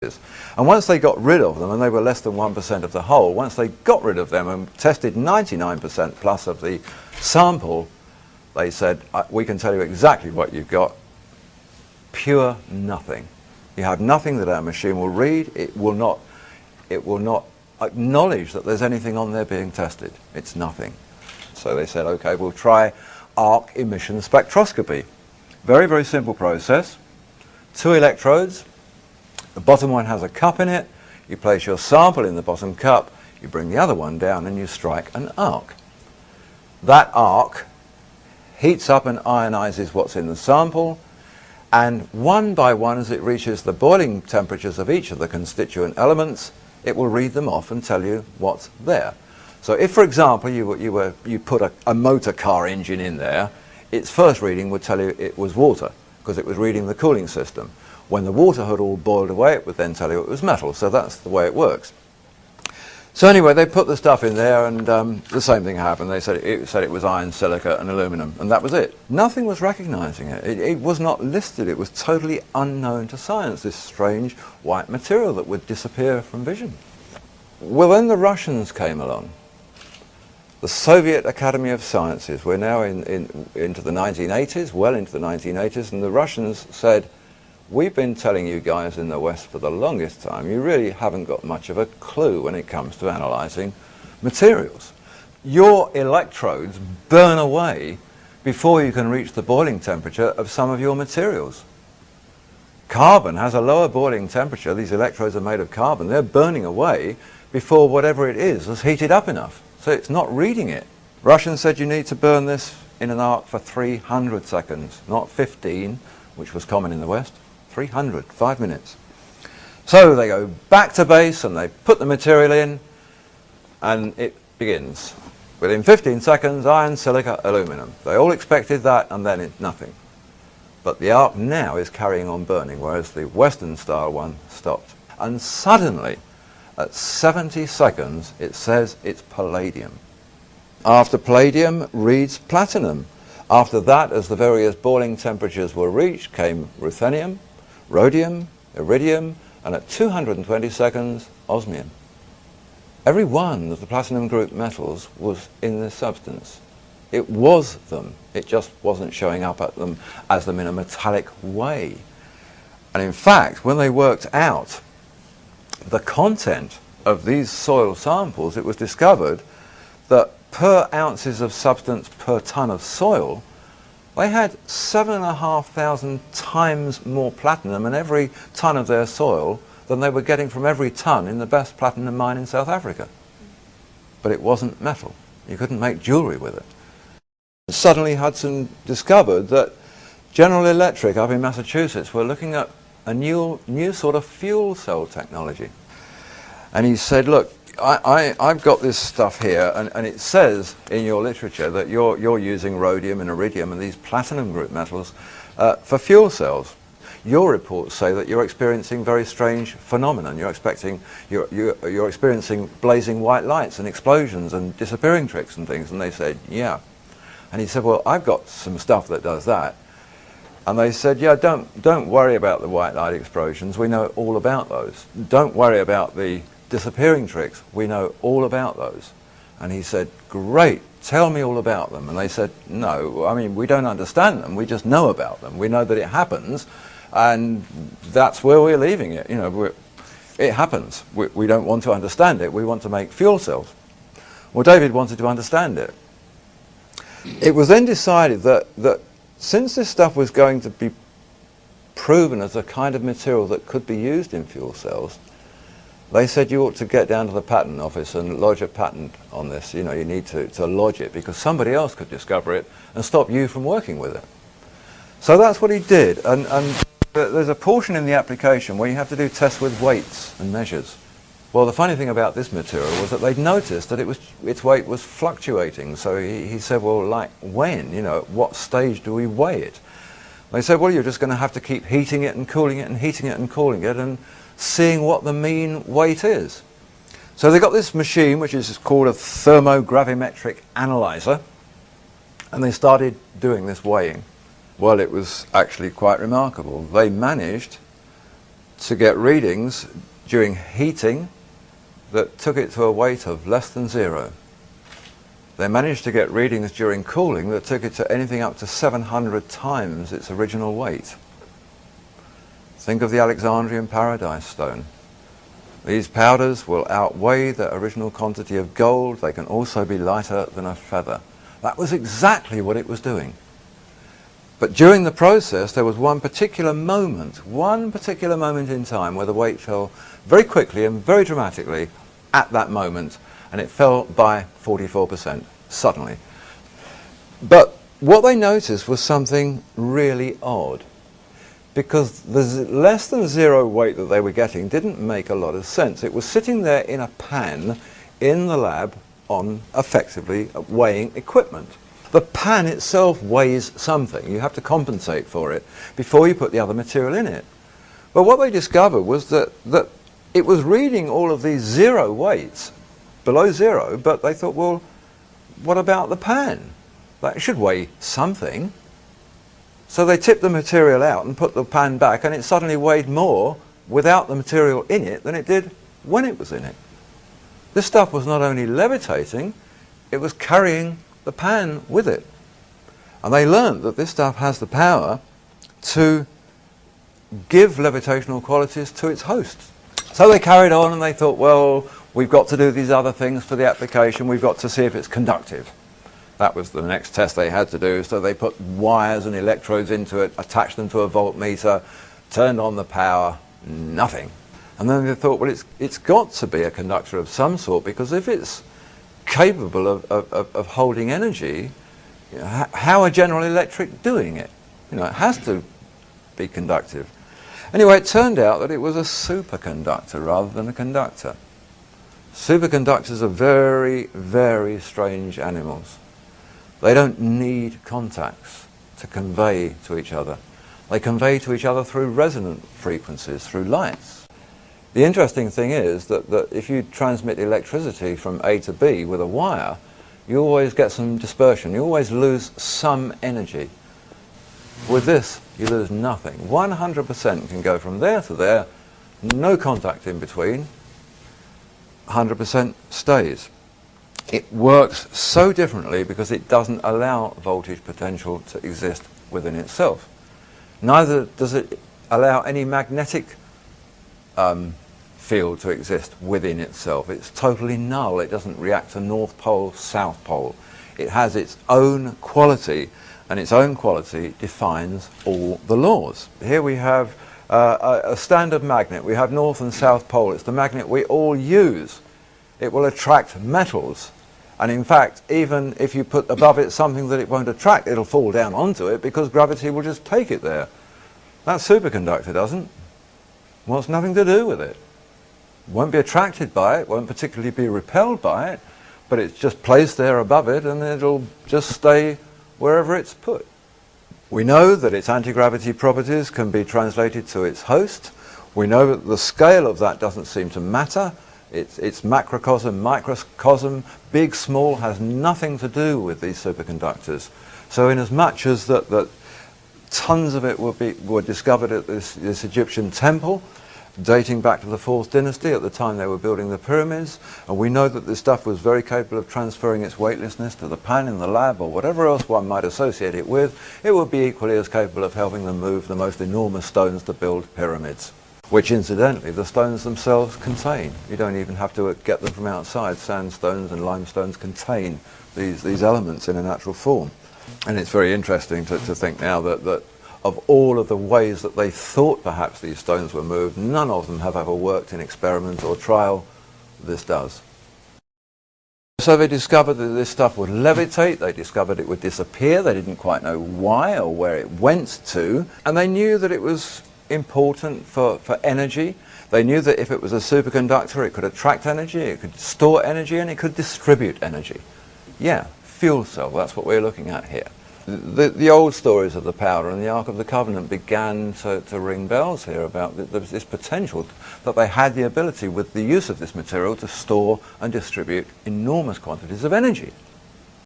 And once they got rid of them, and they were less than 1% of the whole, once they got rid of them and tested 99% plus of the sample, they said, we can tell you exactly what you've got. Pure nothing. You have nothing that our machine will read. It will not acknowledge that there's anything on there being tested. It's nothing. So they said, okay, we'll try arc emission spectroscopy. Very, very simple process. 2 electrodes. The bottom one has a cup in it. You place your sample in the bottom cup, you bring the other one down and you strike an arc. That arc heats up and ionizes what's in the sample, and one by one, as it reaches the boiling temperatures of each of the constituent elements, it will read them off and tell you what's there. So if, for example, you put a motor car engine in there, its first reading would tell you it was water, because it was reading the cooling system. When the water had all boiled away, it would then tell you it was metal. So that's the way it works. So anyway, they put the stuff in there, and the same thing happened. They said it was iron, silica, and aluminum, and that was it. Nothing was recognizing it. It was not listed. It was totally unknown to science, this strange white material that would disappear from vision. Well, then the Russians came along. The Soviet Academy of Sciences. We're now into the 1980s, well into the 1980s, and the Russians said, we've been telling you guys in the West for the longest time, you really haven't got much of a clue when it comes to analyzing materials. Your electrodes burn away before you can reach the boiling temperature of some of your materials. Carbon has a lower boiling temperature. These electrodes are made of carbon. They're burning away before whatever it is has heated up enough. So it's not reading it. Russians said you need to burn this in an arc for 300 seconds, not 15, which was common in the West. 300, 5 minutes. So they go back to base and they put the material in, and it begins. Within 15 seconds, iron, silica, aluminum. They all expected that, and then it's nothing. But the arc now is carrying on burning, whereas the Western style one stopped. And suddenly, at 70 seconds, it says it's palladium. After palladium reads platinum. After that, as the various boiling temperatures were reached, came ruthenium, rhodium, iridium, and at 220 seconds, osmium. Every one of the platinum group metals was in this substance. It was them. It just wasn't showing up at them as them in a metallic way. And in fact, when they worked out the content of these soil samples, it was discovered that per ounces of substance per ton of soil, they had 7,500 times more platinum in every ton of their soil than they were getting from every ton in the best platinum mine in South Africa. But it wasn't metal. You couldn't make jewelry with it. Suddenly Hudson discovered that General Electric up in Massachusetts were looking at a new sort of fuel cell technology. And he said, look, I've got this stuff here, and it says in your literature that you're using rhodium and iridium and these platinum group metals for fuel cells. Your reports say that you're experiencing very strange phenomena. You're experiencing blazing white lights and explosions and disappearing tricks and things. And they said, yeah. And he said, well, I've got some stuff that does that. And they said, yeah, don't worry about the white light explosions. We know all about those. Don't worry about the disappearing tricks. We know all about those. And he said, great, tell me all about them. And they said, no, I mean, we don't understand them. We just know about them. We know that it happens, and that's where we're leaving it. You know, it happens. We don't want to understand it. We want to make fuel cells. Well, David wanted to understand it. It was then decided that since this stuff was going to be proven as a kind of material that could be used in fuel cells, they said you ought to get down to the patent office and lodge a patent on this. You know, you need to lodge it because somebody else could discover it and stop you from working with it. So that's what he did. And there's a portion in the application where you have to do tests with weights and measures. Well, the funny thing about this material was that they'd noticed that its weight was fluctuating. So he said, well, like when? You know, at what stage do we weigh it? They said, well, you're just going to have to keep heating it and cooling it and heating it and cooling it and seeing what the mean weight is. So they got this machine, which is called a thermogravimetric analyzer, and they started doing this weighing. Well, it was actually quite remarkable. They managed to get readings during heating that took it to a weight of less than 0. They managed to get readings during cooling that took it to anything up to 700 times its original weight. Think of the Alexandrian Paradise Stone. These powders will outweigh the original quantity of gold. They can also be lighter than a feather. That was exactly what it was doing. But during the process, there was one particular moment in time where the weight fell very quickly and very dramatically at that moment, and it fell by 44% suddenly. But what they noticed was something really odd, because the less than 0 weight that they were getting didn't make a lot of sense. It was sitting there in a pan in the lab on effectively weighing equipment. The pan itself weighs something. You have to compensate for it before you put the other material in it. But what they discovered was that it was reading all of these 0 weights, below 0, but they thought, well, what about the pan? That should weigh something. So they tipped the material out and put the pan back, and it suddenly weighed more without the material in it than it did when it was in it. This stuff was not only levitating, it was carrying the pan with it. And they learned that this stuff has the power to give levitational qualities to its host. So they carried on and they thought, well, we've got to do these other things for the application. We've got to see if it's conductive. That was the next test they had to do. So they put wires and electrodes into it, attached them to a voltmeter, turned on the power, nothing. And then they thought, well, it's got to be a conductor of some sort, because if it's capable of holding energy, you know, how are General Electric doing it? You know, it has to be conductive. Anyway, it turned out that it was a superconductor rather than a conductor. Superconductors are very, very strange animals. They don't need contacts to convey to each other. They convey to each other through resonant frequencies, through lights. The interesting thing is that if you transmit electricity from A to B with a wire, you always get some dispersion. You always lose some energy. With this, you lose nothing. 100% can go from there to there, no contact in between, 100% stays. It works so differently because it doesn't allow voltage potential to exist within itself. Neither does it allow any magnetic field to exist within itself. It's totally null. It doesn't react to North Pole, South Pole. It has its own quality, and its own quality defines all the laws. Here we have a standard magnet. We have North and South Pole. It's the magnet we all use. It will attract metals. And in fact, even if you put above it something that it won't attract, it'll fall down onto it because gravity will just take it there. That superconductor doesn't. Wants nothing to do with it. Won't be attracted by it, won't particularly be repelled by it, but it's just placed there above it and it'll just stay wherever it's put. We know that its anti-gravity properties can be translated to its host. We know that the scale of that doesn't seem to matter. It's macrocosm, microcosm, big, small, has nothing to do with these superconductors. So in as much as that tons of it were discovered at this Egyptian temple, dating back to the 4th dynasty, at the time they were building the pyramids, and we know that this stuff was very capable of transferring its weightlessness to the pan in the lab or whatever else one might associate it with. It would be equally as capable of helping them move the most enormous stones to build pyramids, which incidentally the stones themselves contain. You don't even have to get them from outside. Sandstones and limestones contain these elements in a natural form. And it's very interesting to think now that of all of the ways that they thought perhaps these stones were moved, none of them have ever worked in experiment or trial. This does. So they discovered that this stuff would levitate, they discovered it would disappear, they didn't quite know why or where it went to, and they knew that it was important for energy. They knew that if it was a superconductor, it could attract energy, it could store energy, and it could distribute energy. Yeah, fuel cell, that's what we're looking at here. The old stories of the powder and the Ark of the Covenant began to ring bells here about this potential that they had the ability with the use of this material to store and distribute enormous quantities of energy.